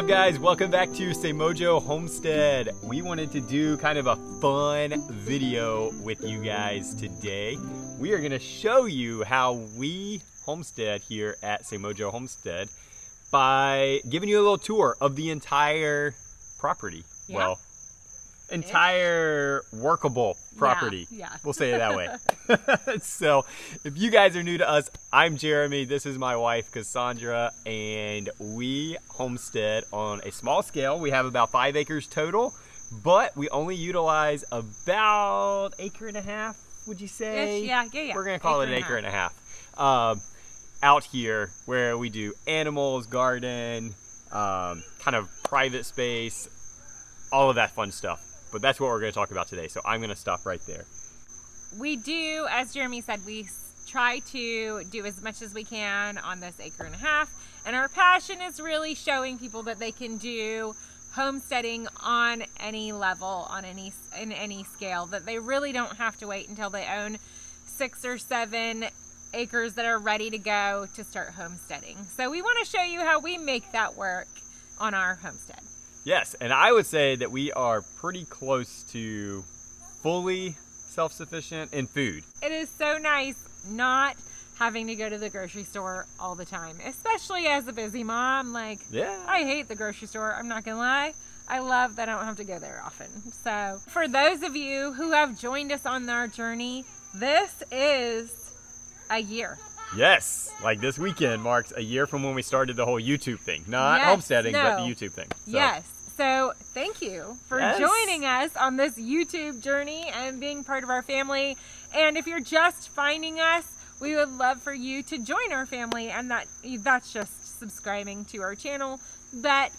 up, guys? Welcome back to Mojo Homestead. We wanted to do kind of a fun video with you guys today. We are going to show you how we homestead here at Mojo Homestead by giving you a little tour of the entire property. Yeah. Well, entire workable property. Yeah. We'll say it that way. So if you guys are new to us, I'm Jeremy. This is my wife, Cassandra, and we homestead on a small scale. We have about 5 acres total, but we only utilize about 1.5 acres, would you say? Yeah. We're going to call it an acre and a half. Out here where we do animals, garden, kind of private space, all of that fun stuff. But that's what we're going to talk about today, so I'm going to stop right there. We do, as Jeremy said, we try to do as much as we can on this 1.5 acres, and our passion is really showing people that they can do homesteading on any level, in any scale, that they really don't have to wait until they own 6 or 7 acres that are ready to go to start homesteading. So we want to show you how we make that work on our homestead. Yes, and I would say that we are pretty close to fully self-sufficient in food. It is so nice not having to go to the grocery store all the time, especially as a busy mom. Yeah. I hate the grocery store, I'm not gonna lie. I love that I don't have to go there often. So for those of you who have joined us on our journey, this is a year. Yes, like this weekend marks a year from when we started the whole YouTube thing. Not homesteading, but the YouTube thing. So. Yes. So thank you for joining us on this YouTube journey and being part of our family. And if you're just finding us, we would love for you to join our family, and that's just subscribing to our channel. But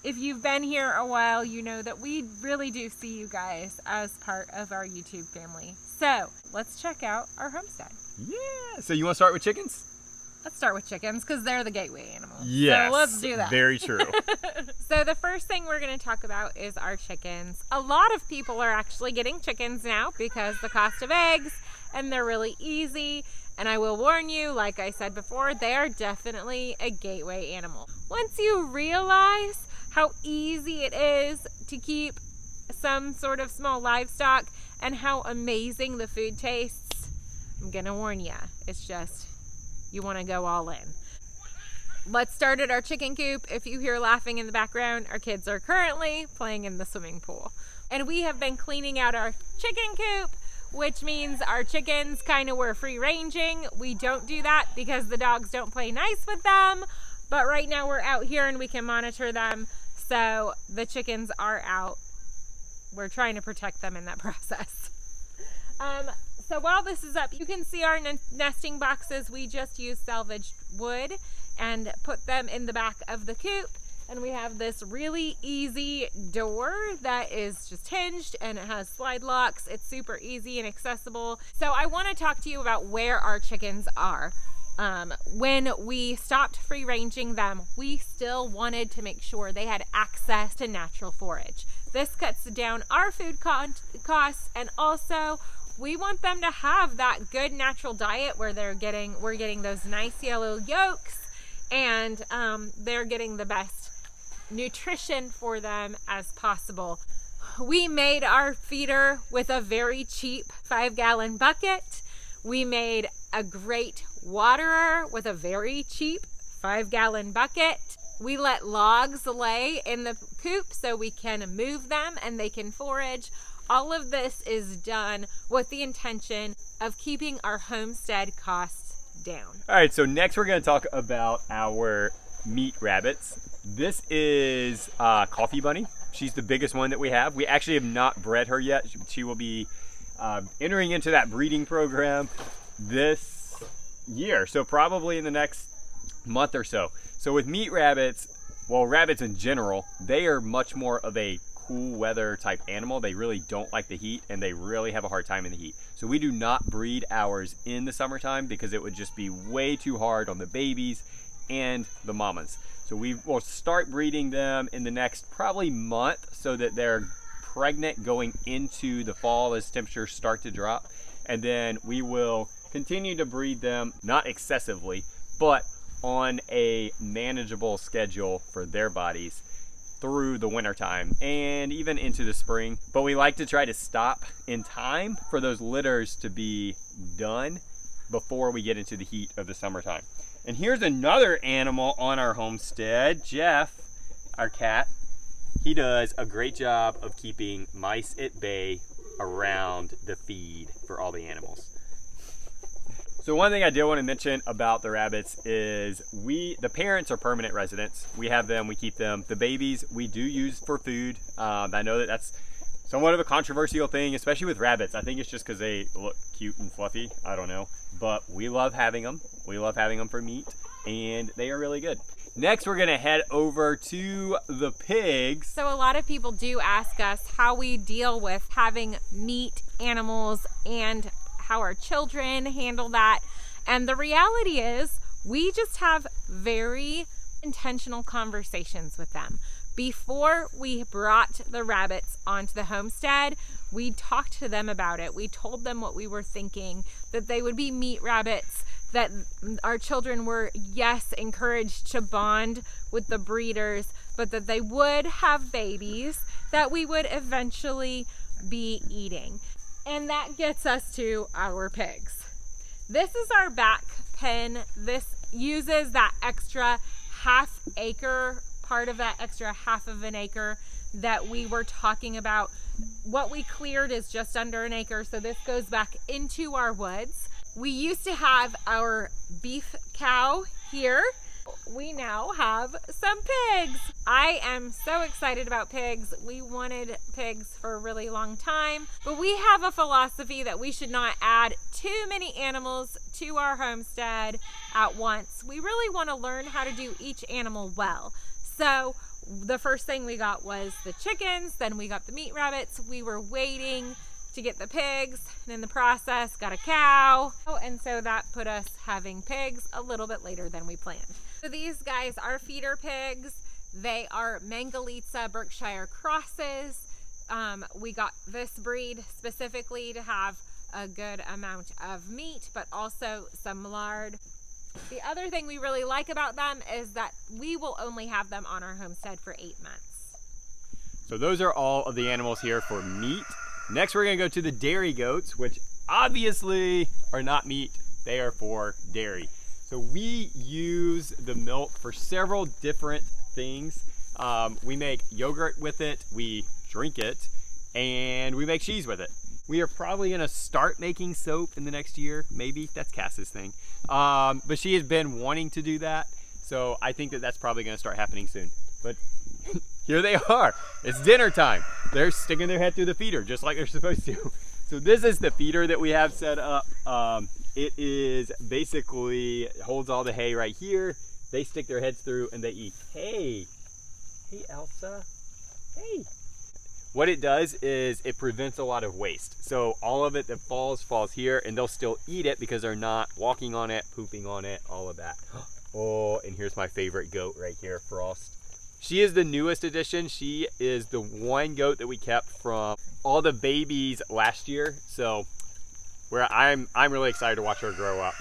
if you've been here a while, you know that we really do see you guys as part of our YouTube family. So let's check out our homestead. Yeah. So you want to start with chickens? Let's start with chickens because they're the gateway animal. Yes. So let's do that. Very true. So the first thing we're going to talk about is our chickens. A lot of people are actually getting chickens now because the cost of eggs, and they're really easy. And I will warn you, like I said before, they are definitely a gateway animal. Once you realize how easy it is to keep some sort of small livestock and how amazing the food tastes, I'm gonna warn you, it's just, you wanna go all in. Let's start at our chicken coop. If you hear laughing in the background, our kids are currently playing in the swimming pool. And we have been cleaning out our chicken coop, which means our chickens kind of were free ranging. We don't do that because the dogs don't play nice with them. But right now we're out here and we can monitor them. So the chickens are out. We're trying to protect them in that process. So while this is up, you can see our nesting boxes. We just use salvaged wood and put them in the back of the coop. And we have this really easy door that is just hinged and it has slide locks. It's super easy and accessible. So I want to talk to you about where our chickens are. When we stopped free ranging them, we still wanted to make sure they had access to natural forage. This cuts down our food costs, and also we want them to have that good natural diet where we're getting those nice yellow yolks, and they're getting the best nutrition for them as possible. We made our feeder with a very cheap 5-gallon bucket. We made a great waterer with a very cheap 5-gallon bucket. We let logs lay in the coop so we can move them and they can forage. All of this is done with the intention of keeping our homestead costs down. All right, so next we're going to talk about our meat rabbits. This is Coffee Bunny. She's the biggest one that we have. We actually have not bred her yet. She will be entering into that breeding program this year, so probably in the next month or so. So with meat rabbits, well, rabbits in general, they are much more of a cool weather type animal. They really don't like the heat, and they really have a hard time in the heat. So we do not breed ours in the summertime because it would just be way too hard on the babies and the mamas. So we will start breeding them in the next probably month so that they're pregnant going into the fall as temperatures start to drop. And then we will continue to breed them, not excessively, but on a manageable schedule for their bodies. through the winter time and even into the spring. But we like to try to stop in time for those litters to be done before we get into the heat of the summertime. And here's another animal on our homestead, Jeff, our cat. He does a great job of keeping mice at bay around the feed for all the animals. So one thing I did want to mention about the rabbits is the parents are permanent residents. We have them, we keep them. The babies we do use for food. I know that that's somewhat of a controversial thing, especially with rabbits. I think it's just because they look cute and fluffy. I don't know. But we love having them. We love having them for meat, and they are really good. Next, we're gonna head over to the pigs. So a lot of people do ask us how we deal with having meat animals and how our children handle that. And the reality is we just have very intentional conversations with them. Before we brought the rabbits onto the homestead, we talked to them about it. We told them what we were thinking, that they would be meat rabbits, that our children were, yes, encouraged to bond with the breeders, but that they would have babies that we would eventually be eating. And that gets us to our pigs. This is our back pen. This uses that extra half acre, part of that extra half of an acre that we were talking about. What we cleared is just under an acre, so this goes back into our woods. We used to have our beef cow here. We now have some pigs. I am so excited about pigs. We wanted pigs for a really long time, but we have a philosophy that we should not add too many animals to our homestead at once. We really want to learn how to do each animal well. So the first thing we got was the chickens, then we got the meat rabbits. We were waiting to get the pigs, and in the process got a cow. And so that put us having pigs a little bit later than we planned. So these guys are feeder pigs. They are Mangalitsa Berkshire crosses. We got this breed specifically to have a good amount of meat, but also some lard. The other thing we really like about them is that we will only have them on our homestead for 8 months. So those are all of the animals here for meat. Next, we're gonna go to the dairy goats, which obviously are not meat. They are for dairy. So we use the milk for several different things. We make yogurt with it, we drink it, and we make cheese with it. We are probably gonna start making soap in the next year, maybe. That's Cass's thing. But she has been wanting to do that, so I think that that's probably gonna start happening soon. But here they are. It's dinner time. They're sticking their head through the feeder just like they're supposed to. So this is the feeder that we have set up. It is basically holds all the hay right here. They stick their heads through and they eat. Hey Elsa, hey. What it does is it prevents a lot of waste. So all of it that falls here, and they'll still eat it because they're not walking on it, pooping on it, all of that. Oh, and here's my favorite goat right here, Frost. She is the newest addition. She is the one goat that we kept from all the babies last year. So I'm really excited to watch her grow up.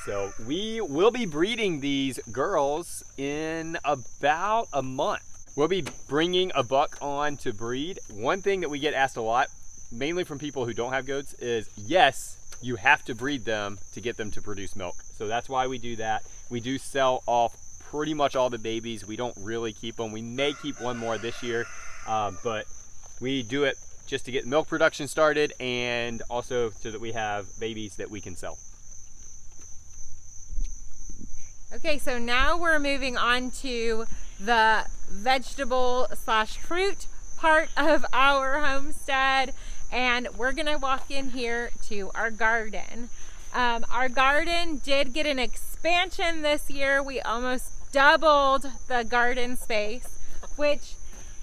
So we will be breeding these girls in about a month. We'll be bringing a buck on to breed. One thing that we get asked a lot, mainly from people who don't have goats, is yes, you have to breed them to get them to produce milk. So that's why we do that. We do sell off pretty much all the babies. We don't really keep them. We may keep one more this year, but we do it just to get milk production started and also so that we have babies that we can sell. Okay, so now we're moving on to the vegetable / fruit part of our homestead, and we're gonna walk in here to our garden. Our garden did get an expansion this year. We almost doubled the garden space, which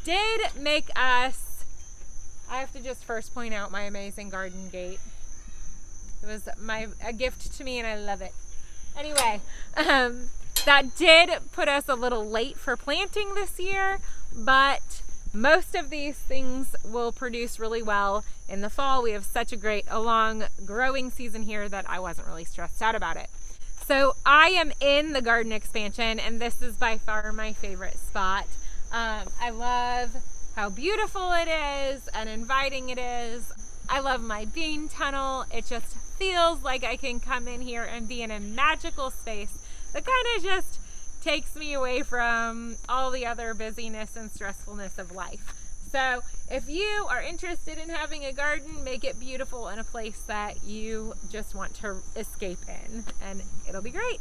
did make us, I have to just first point out my amazing garden gate. It was a gift to me and I love it. Anyway, that did put us a little late for planting this year, but most of these things will produce really well in the fall. We have such a great long growing season here that I wasn't really stressed out about it. So I am in the garden expansion, and this is by far my favorite spot. I love how beautiful it is and inviting it is. I love my bean tunnel. It just feels like I can come in here and be in a magical space that kind of just takes me away from all the other busyness and stressfulness of life. So if you are interested in having a garden, make it beautiful in a place that you just want to escape in, and it'll be great.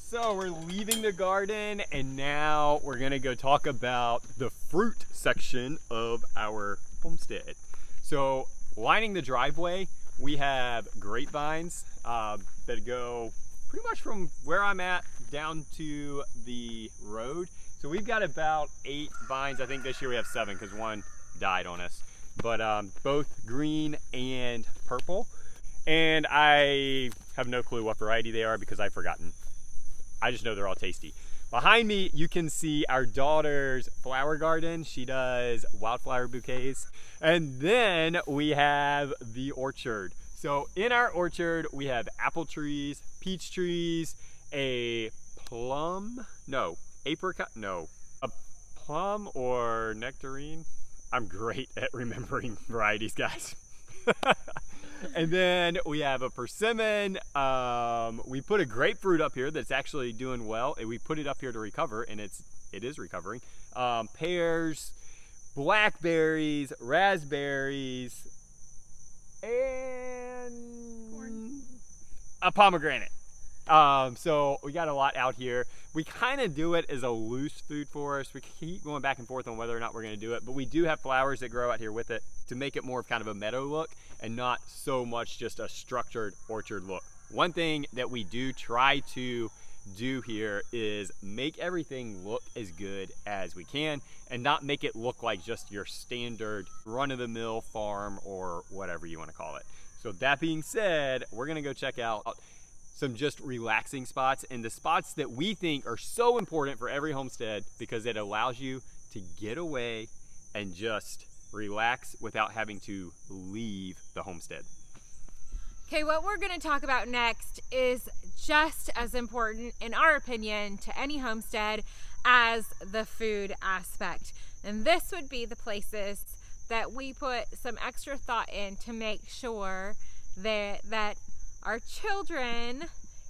So we're leaving the garden and now we're gonna go talk about the fruit section of our homestead. So lining the driveway, we have grapevines that go pretty much from where I'm at down to the road. So we've got about 8 vines. I think this year we have 7 because one died on us. But both green and purple. And I have no clue what variety they are because I've forgotten. I just know they're all tasty. Behind me, you can see our daughter's flower garden. She does wildflower bouquets. And then we have the orchard. So in our orchard, we have apple trees, peach trees, a plum or nectarine. I'm great at remembering varieties, guys. And then we have a persimmon. We put a grapefruit up here that's actually doing well. And we put it up here to recover, and it is recovering. Pears, blackberries, raspberries, and corn. A pomegranate. So we got a lot out here. We kind of do it as a loose food for us. We keep going back and forth on whether or not we're going to do it, but we do have flowers that grow out here with it to make it more of kind of a meadow look and not so much just a structured orchard look. One thing that we do try to do here is make everything look as good as we can and not make it look like just your standard run-of-the-mill farm or whatever you want to call it. So that being said, we're going to go check out some just relaxing spots, and the spots that we think are so important for every homestead because it allows you to get away and just relax without having to leave the homestead. Okay, what we're going to talk about next is just as important, in our opinion, to any homestead as the food aspect. And this would be the places that we put some extra thought in to make sure that our children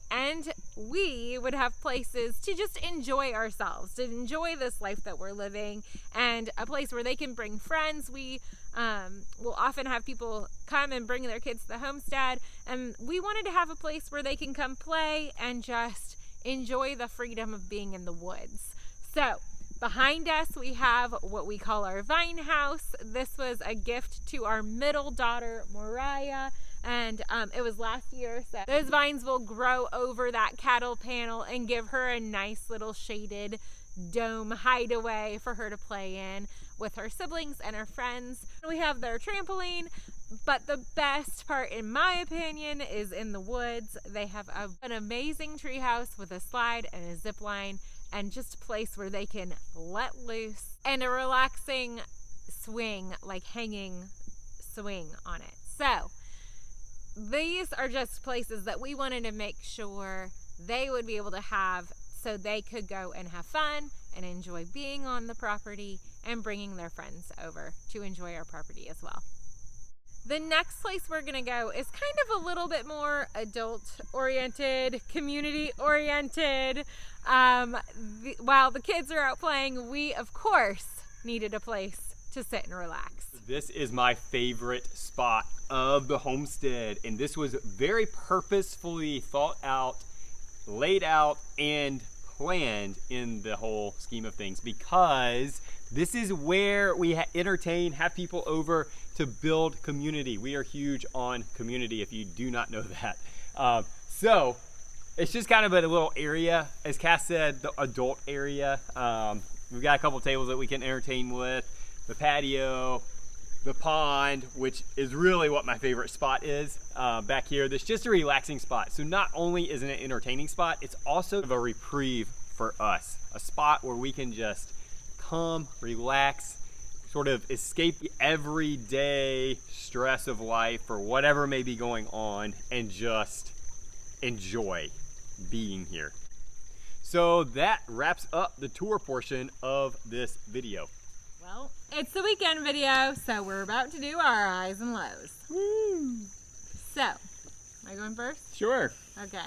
and we would have places to just enjoy ourselves, to enjoy this life that we're living, and a place where they can bring friends. We will often have people come and bring their kids to the homestead, and we wanted to have a place where they can come play and just enjoy the freedom of being in the woods. So behind us, we have what we call our vine house. This was a gift to our middle daughter, Mariah. And it was last year, so those vines will grow over that cattle panel and give her a nice little shaded dome hideaway for her to play in with her siblings and her friends. We have their trampoline, but the best part, in my opinion, is in the woods. They have an amazing tree house with a slide and a zip line and just a place where they can let loose and a relaxing swing, like hanging swing on it. So these are just places that we wanted to make sure they would be able to have so they could go and have fun and enjoy being on the property and bringing their friends over to enjoy our property as well. The next place we're going to go is kind of a little bit more adult-oriented, community-oriented. While the kids are out playing, we, of course, needed a place to sit and relax. This is my favorite spot of the homestead, and this was very purposefully thought out, laid out, and planned in the whole scheme of things because this is where we entertain, have people over to build community. We are huge on community, if you do not know that. So it's just kind of a little area, as Cass said, the adult area. We've got a couple tables that we can entertain with, the patio, the pond, which is really what my favorite spot is back here. That's just a relaxing spot. So not only is it an entertaining spot, it's also a reprieve for us. A spot where we can just come, relax, sort of escape the everyday stress of life or whatever may be going on and just enjoy being here. So that wraps up the tour portion of this video. Well, it's the weekend video, so we're about to do our highs and lows. Woo! So, am I going first? Sure. Okay.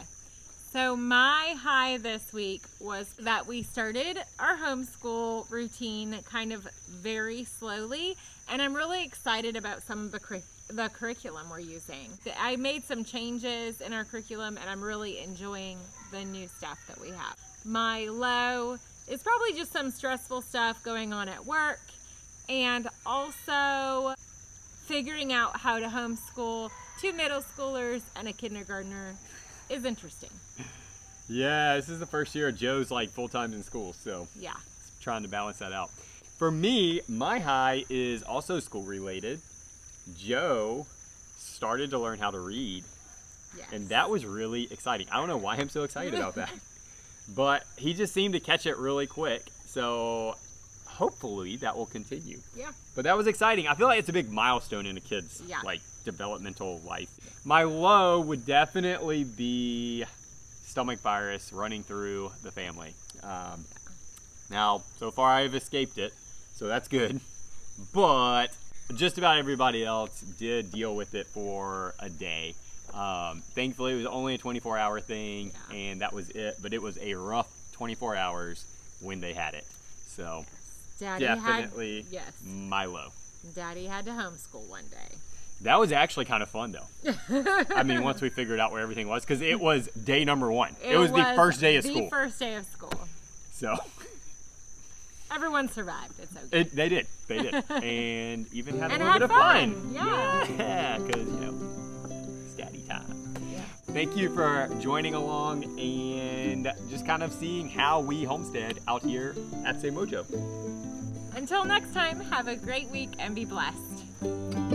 So my high this week was that we started our homeschool routine kind of very slowly, and I'm really excited about some of the curriculum we're using. I made some changes in our curriculum, and I'm really enjoying the new stuff that we have. My low is probably just some stressful stuff going on at work, and also figuring out how to homeschool 2 middle schoolers and a kindergartner is interesting. Yeah, this is the first year Joe's like full-time in school, so Yeah. trying to balance that out. For me, my high is also school related. Joe started to learn how to read, Yes. and that was really exciting. I don't know why I'm so excited about that, but he just seemed to catch it really quick, so hopefully that will continue. Yeah. But that was exciting. I feel like it's a big milestone in a kid's Yeah. like developmental life. My low would definitely be stomach virus running through the family. Now, so far I've escaped it, so that's good. But just about everybody else did deal with it for a day. Thankfully, it was only a 24-hour thing, Yeah. and that was it. But it was a rough 24 hours when they had it. So definitely yes. my low. Daddy had to homeschool one day. That was actually kind of fun, though. I mean, once we figured out where everything was, because it was day number 1. It was the first day of school. The first day of school. So Everyone survived. It's okay. they did, and even had a And little had bit of fun. fun. Yeah. Because it's daddy time. Yeah. Thank you for joining along and just kind of seeing how we homestead out here at Say Mojo. Until next time, have a great week and be blessed.